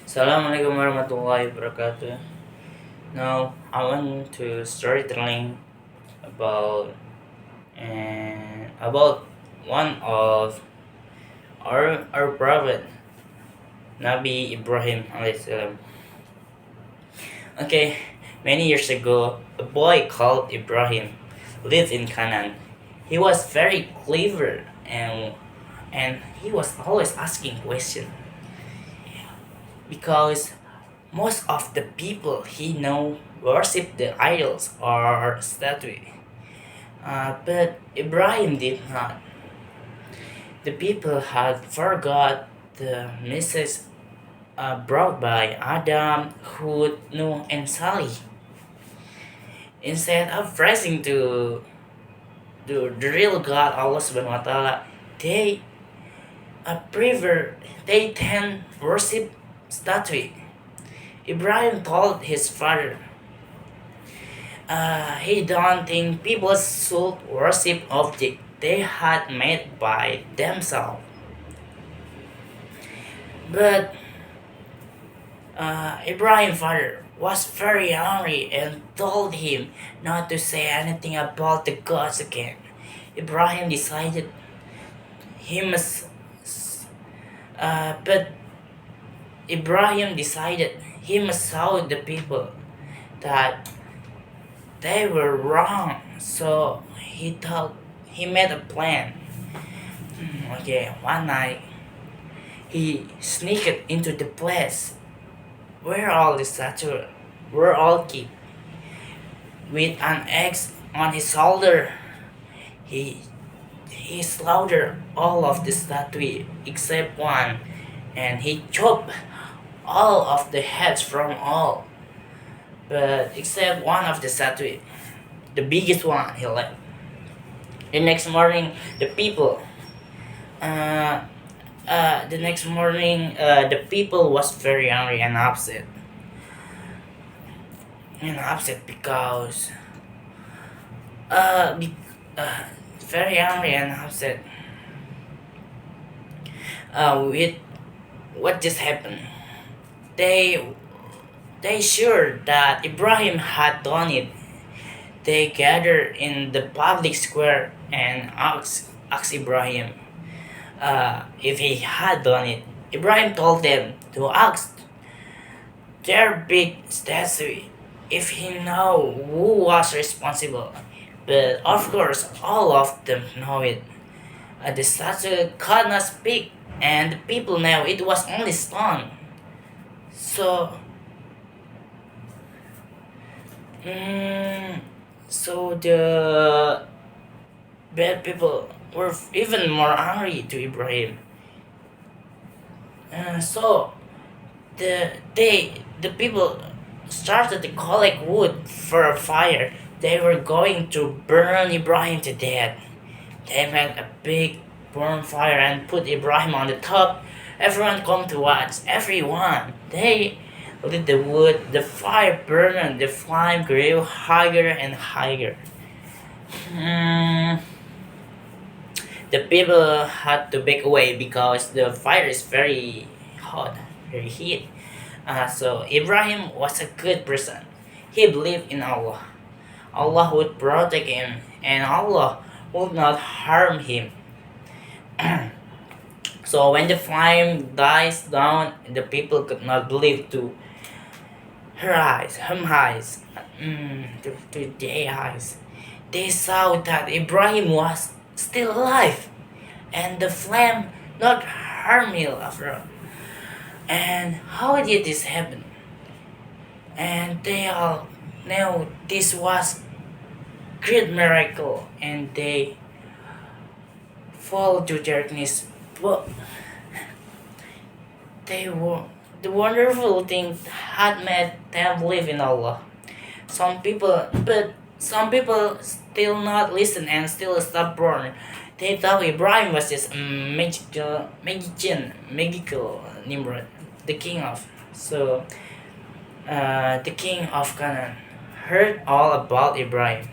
Assalamualaikum warahmatullahi wabarakatuh. Now I want to storytelling about about one of our prophet Nabi Ibrahim alayhi salam. Okay, many years ago, a boy called Ibrahim lived in Canaan. He was very clever and he was always asking questions because most of the people he know worship the idols or statue. But Ibrahim did not. The people had forgot the message brought by Adam, Hud, Noah, and Salih. Instead of praising to the real God Allah Subhanahu wa Taala, they prefer they tend worship statue. Ibrahim told his father, he don't think people should worship objects they had made by themselves. But Ibrahim's father was very angry and told him not to say anything about the gods again. Ibrahim decided he must, but Ibrahim decided he must show the people that they were wrong. So he made a plan. Okay, one night he sneaked into the place where all the statues were all kept. With an axe on his shoulder, he he slaughtered all of the statues except one, and he chopped all of the heads from all, but except one of the statues, the biggest one he left. The next morning, uh, the people was very angry and upset, because uh, be, uh, very angry and upset with what just happened. They they sure that Ibrahim had done it. They gathered in the public square and asked Ibrahim if he had done it. Ibrahim told them to ask their big statue if he know who was responsible. But of course, all of them know it. The statue could not speak, and the people know it was only stone. So, mm, so the bad people were even more angry to Ibrahim. So the people started to collect wood for a fire. They were going to burn Ibrahim to death. They made a big bonfire and put Ibrahim on the top. Everyone come to watch. Everyone. They lit the wood. The fire burned. The flame grew higher and higher. Mm, the people had to back away because the fire is very hot, very heat. So Ibrahim was a good person. He believed in Allah. Allah would protect him, and Allah would not harm him. So when the flame dies down, the people could not believe to her eyes, to their eyes. They saw that Ibrahim was still alive, and the flame not harm him after all. And how did this happen? And they all know this was great miracle, and they fall to their knees. But they were the wonderful thing had made them believe in Allah. Some people still not listen and still stubborn. They thought Ibrahim was just a magical Nimrod, the king of. So the king of Canaan heard all about Ibrahim.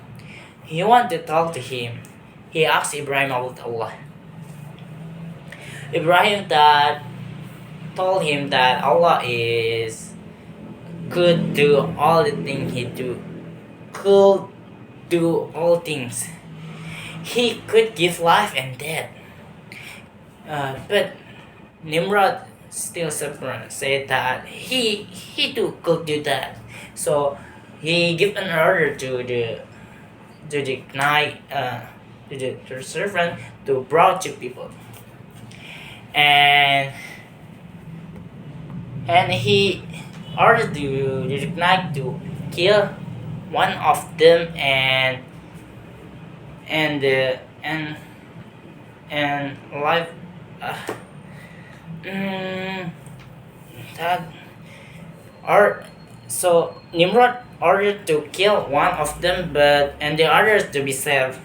He wanted to talk to him. He asked Ibrahim about Allah. Ibrahim thought told him that Allah is could do all the things he do, could do all things. He could give life and death. But Nimrod still stubborn, said that he too could do that. So he give an order to the knight to the servant to brought to people, and he ordered the knight to kill one of them, and uh, and and life. Uh, mm, that or so Nimrod ordered to kill one of them, but and the others to be saved.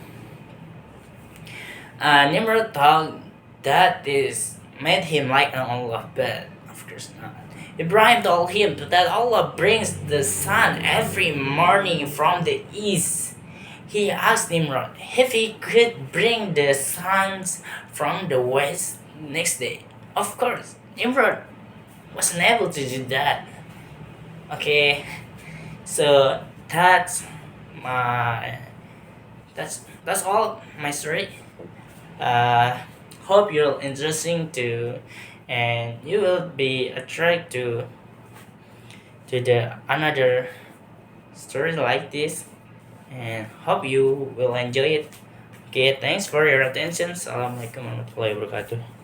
Nimrod thought that this made him like an Allah, but of course not. Ibrahim told him that Allah brings the sun every morning from the east. He asked Nimrod if he could bring the suns from the west next day. Of course, Nimrod wasn't able to do that. Okay, so my that's all my story. Uh, Hope you're interesting to, and you will be attracted to the another story like this, and hope you will enjoy it. Okay, thanks for your attention. Assalamualaikum warahmatullahi wabarakatuh.